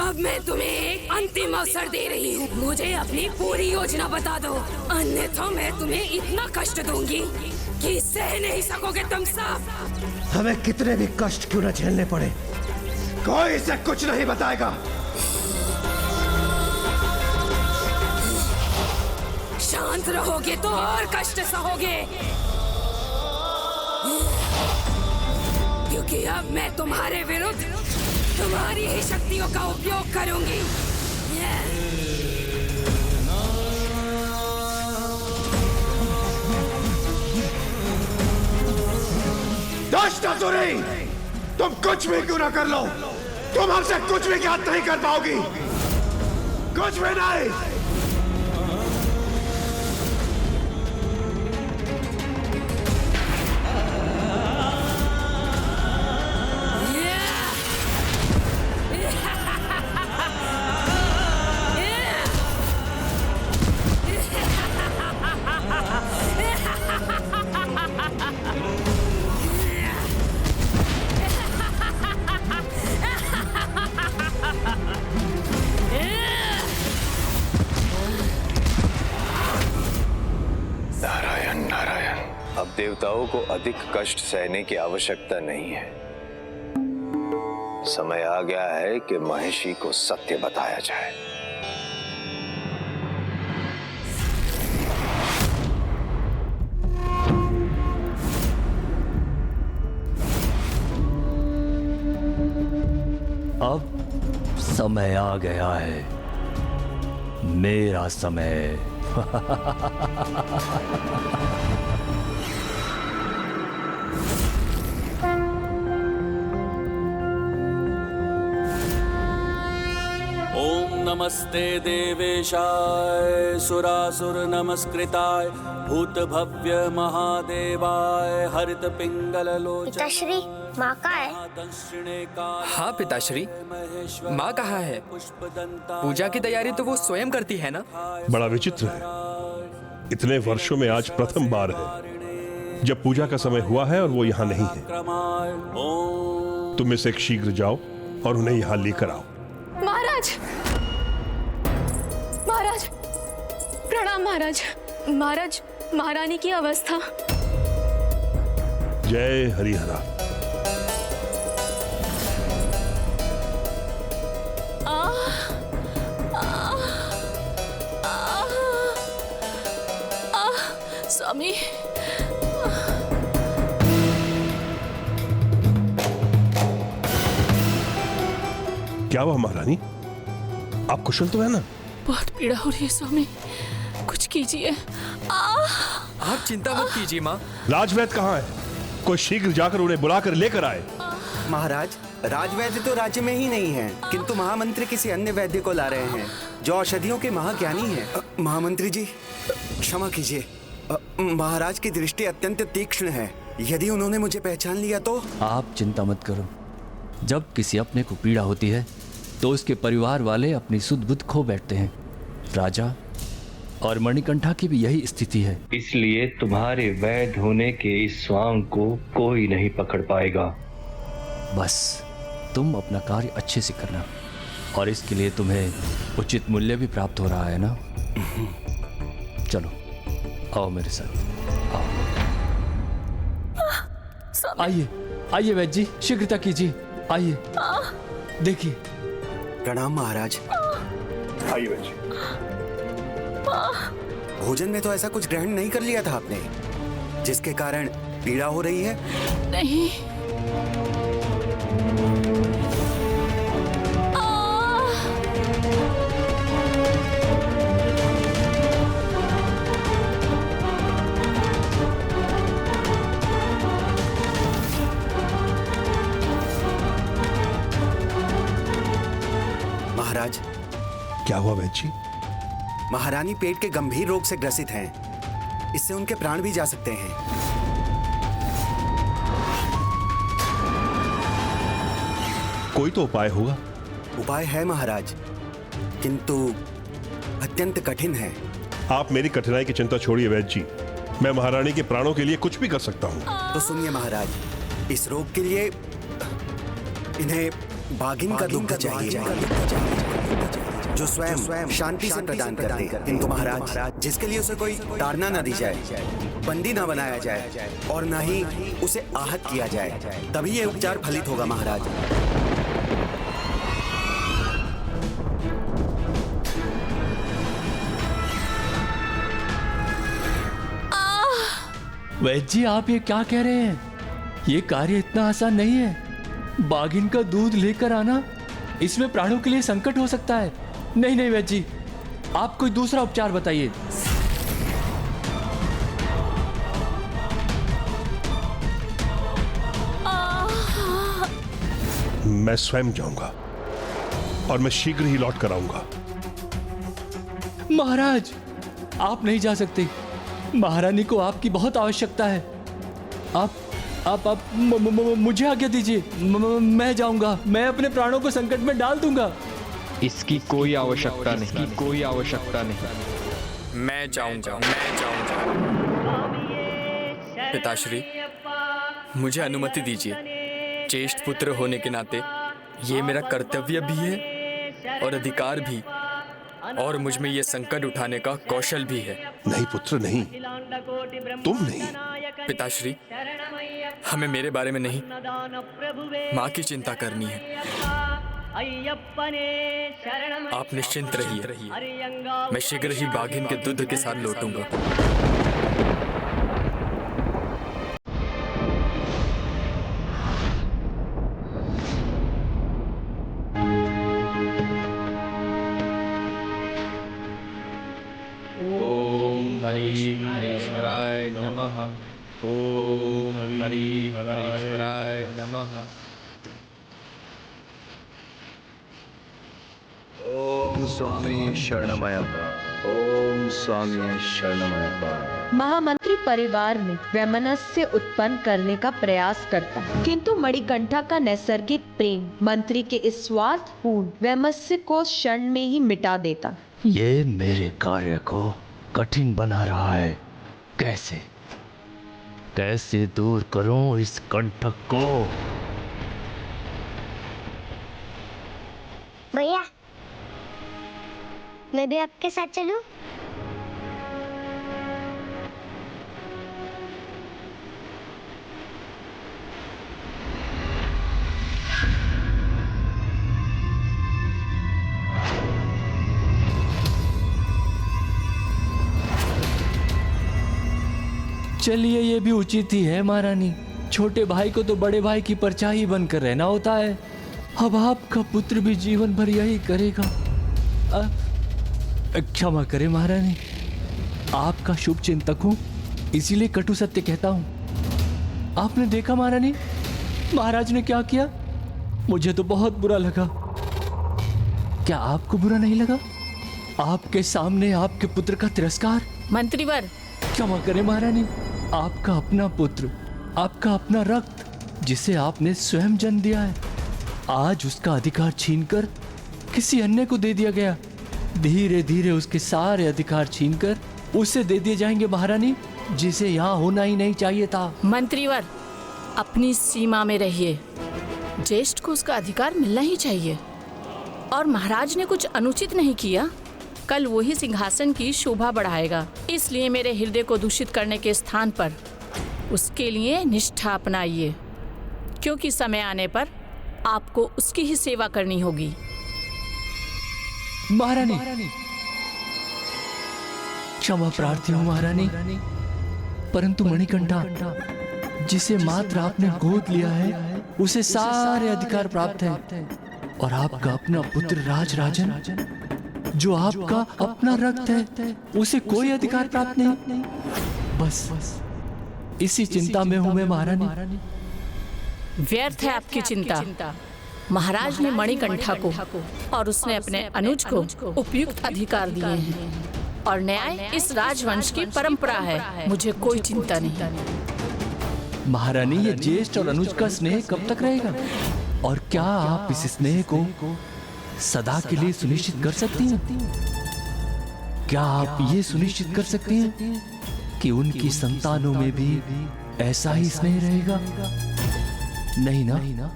अब मैं तुम्हें एक अंतिम अवसर दे रही हूँ। मुझे अपनी पूरी योजना बता दो, अन्यथा मैं तुम्हें इतना कष्ट दूंगी कि सह नहीं सकोगे तुम सब। हमें कितने भी कष्ट क्यों न झेलने पड़े, कोई इसे कुछ नहीं बताएगा। शांत रहोगे तो और कष्ट सहोगे, क्योंकि अब मैं तुम्हारे विरुद्ध तुम्हारी ही शक्तियों का उपयोग करूंगी। दुष्ट असुरी, तुम कुछ भी क्यों ना कर लो, तुम हमसे कुछ भी ज्ञात नहीं कर पाओगी, कुछ भी नहीं। अब देवताओं को अधिक कष्ट सहने की आवश्यकता नहीं है। समय आ गया है कि महिषी को सत्य बताया जाए। अब समय आ गया है, मेरा समय। ओम नमस्ते देवेशाय सुरासुर नमस्कृताय भूत भव्य महादेवाय हरित पिंगल लोचन। पिताश्री, माँ कहाँ है? हाँ पिताश्री, माँ कहाँ है? पूजा की तैयारी तो वो स्वयं करती है ना? बड़ा विचित्र है, इतने वर्षों में आज प्रथम बार है जब पूजा का समय हुआ है और वो यहाँ नहीं है। तुम इसे शीघ्र जाओ और उन्हें यहाँ लेकर आओ। महाराज, महाराज, प्रणाम महाराज। महाराज, महारानी की अवस्था। जय हरिहरा। स्वामी, क्या हुआ महारानी, आप कुशल तो है ना? बहुत पीड़ा हो रही है स्वामी, कुछ कीजिए। आप चिंता मत कीजिए माँ। राजवैद्य कहाँ है? कोई शीघ्र जाकर उन्हें बुलाकर लेकर आए। महाराज, राजवैद्य तो राज्य में ही नहीं है, किंतु महामंत्री किसी अन्य वैद्य को ला रहे हैं जो औषधियों के महाज्ञानी हैं। महामंत्री जी, क्षमा कीजिए, महाराज की दृष्टि अत्यंत तीक्ष्ण है, यदि उन्होंने मुझे पहचान लिया तो। आप चिंता मत करो, जब किसी अपने को पीड़ा होती है तो उसके परिवार वाले अपनी सुध बुध खो बैठते हैं। राजा और मणिकंठा की भी यही स्थिति है, इसलिए तुम्हारे वैध होने के इस स्वांग को कोई नहीं पकड़ पाएगा। बस तुम अपना कार्य अच्छे से करना, और इसके लिए तुम्हें उचित मूल्य भी प्राप्त हो रहा है ना। चलो आओ मेरे साथ, आओ। आइए आइए वैद्य जी, शीघ्रता कीजिए, आइए देखिए। प्रणाम महाराज। आइए वैद्य। भोजन में तो ऐसा कुछ ग्रहण नहीं कर लिया था आपने, जिसके कारण पीड़ा हो रही है? नहीं। महाराज, क्या हुआ वैद्य जी? महारानी पेट के गंभीर रोग से ग्रसित हैं, इससे उनके प्राण भी जा सकते हैं। कोई तो उपाय होगा। उपाय है महाराज, किंतु अत्यंत कठिन है। आप मेरी कठिनाई की चिंता छोड़िए वैद्य जी, मैं महारानी के प्राणों के लिए कुछ भी कर सकता हूँ। तो सुनिए महाराज, इस रोग के लिए इन्हें बाघिन का दुग्ध चाहिए। जो स्वयं शांति से प्रदान कर दे। किंतु महाराज, जिसके लिए उसे कोई ताड़ना न दी जाए, बंदी न बनाया जाए और न ही उसे आहत किया जाए, तभी ये उपचार फलित होगा महाराज। वैद्य जी, आप ये क्या कह रहे हैं? ये कार्य इतना आसान नहीं है। बाघिन का दूध लेकर आना, इसमें प्राणों के लिए संकट हो सकता है। नहीं नहीं वैद्य जी, आप कोई दूसरा उपचार बताइए। मैं स्वयं जाऊंगा और मैं शीघ्र ही लौट कर आऊंगा। महाराज, आप नहीं जा सकते। महारानी को आपकी बहुत आवश्यकता है। आप मुझे आज्ञा दीजिए। मैं जाऊंगा। मैं अपने प्राणों को संकट में डाल दूंगा। इसकी कोई आवश्यकता नहीं, कोई आवश्यकता नहीं। मैं जाऊंगा। पिताश्री, मुझे अनुमति दीजिए। ज्येष्ठ पुत्र होने के नाते ये मेरा कर्तव्य भी है और अधिकार भी, और मुझ में ये संकट उठाने का कौशल भी है। नहीं पुत्र, नहीं, तुम नहीं। पिताश्री, हमें मेरे बारे में नहीं, माँ की चिंता करनी है। आप निश्चिंत रहिए, मैं शीघ्र ही बाघिन के दूध के साथ लौटूंगा। हरिहराय नमः। ओम हरिहराय नमः। ओम स्वामी शरणमयप्पा। ओम स्वामी शरणमयप्पा। महामंत्री परिवार में वैमनस्य उत्पन्न करने का प्रयास करता है, किंतु मणिकंठा का नैसर्गिक प्रेम मंत्री के इस स्वार्थपूर्ण वैमनस्य को क्षण में ही मिटा देता। ये मेरे कार्य को कठिन बना रहा है। कैसे दूर करूं इस कंटक को? भैया, मैं भी आपके साथ चलूं? चलिए, ये भी उचित ही है महारानी। छोटे भाई को तो बड़े भाई की परछाई बनकर रहना होता है। अब आपका पुत्र भी जीवन भर यही करेगा। क्षमा करें महारानी, आपका शुभ चिंतक हूं, इसीलिए कटु सत्य कहता हूं। आपने देखा महारानी, महाराज ने क्या किया? मुझे तो बहुत बुरा लगा। क्या आपको बुरा नहीं लगा? आपके सामने आपके पुत्र का तिरस्कार। मंत्रीवर, क्षमा करें महारानी, आपका अपना पुत्र, आपका अपना रक्त, जिसे आपने स्वयं जन्म दिया है, आज उसका अधिकार छीनकर किसी अन्य को दे दिया गया। धीरे धीरे उसके सारे अधिकार छीनकर उसे दे दिए जाएंगे महारानी, जिसे यहाँ होना ही नहीं चाहिए था। मंत्रीवर, अपनी सीमा में रहिए। ज्येष्ठ को उसका अधिकार मिलना ही चाहिए, और महाराज ने कुछ अनुचित नहीं किया। कल वही सिंहासन की शोभा बढ़ाएगा, इसलिए मेरे हृदय को दूषित करने के स्थान पर उसके लिए निष्ठा अपनाइए, क्योंकि समय आने पर आपको उसकी ही सेवा करनी होगी। महारानी, क्षमा प्रार्थी हूँ महारानी, परंतु मणिकंठा, जिसे मात्र आपने गोद लिया है, उसे सारे अधिकार प्राप्त हैं, और आपका अपना पुत्र राजराजन, जो आपका अपना रक्त है, उसे कोई अधिकार प्राप्त नहीं। बस इसी चिंता में हूं मैं महारानी। व्यर्थ है आपकी चिंता। महाराज ने मणिकंठा को और उसने अपने अनुज को उपयुक्त अधिकार दिए हैं, और न्याय इस राजवंश की परंपरा है। मुझे कोई चिंता नहीं। महारानी, ये ज्येष्ठ और अनुज का स्नेह कब तक रहेगा? और क्या आप इस स्नेह को सदा के लिए सुनिश्चित कर सकती हैं? क्या आप ये सुनिश्चित कर सकती हैं कि उनकी संतानों में भी ऐसा ही स्नेह रहेगा? नहीं ना?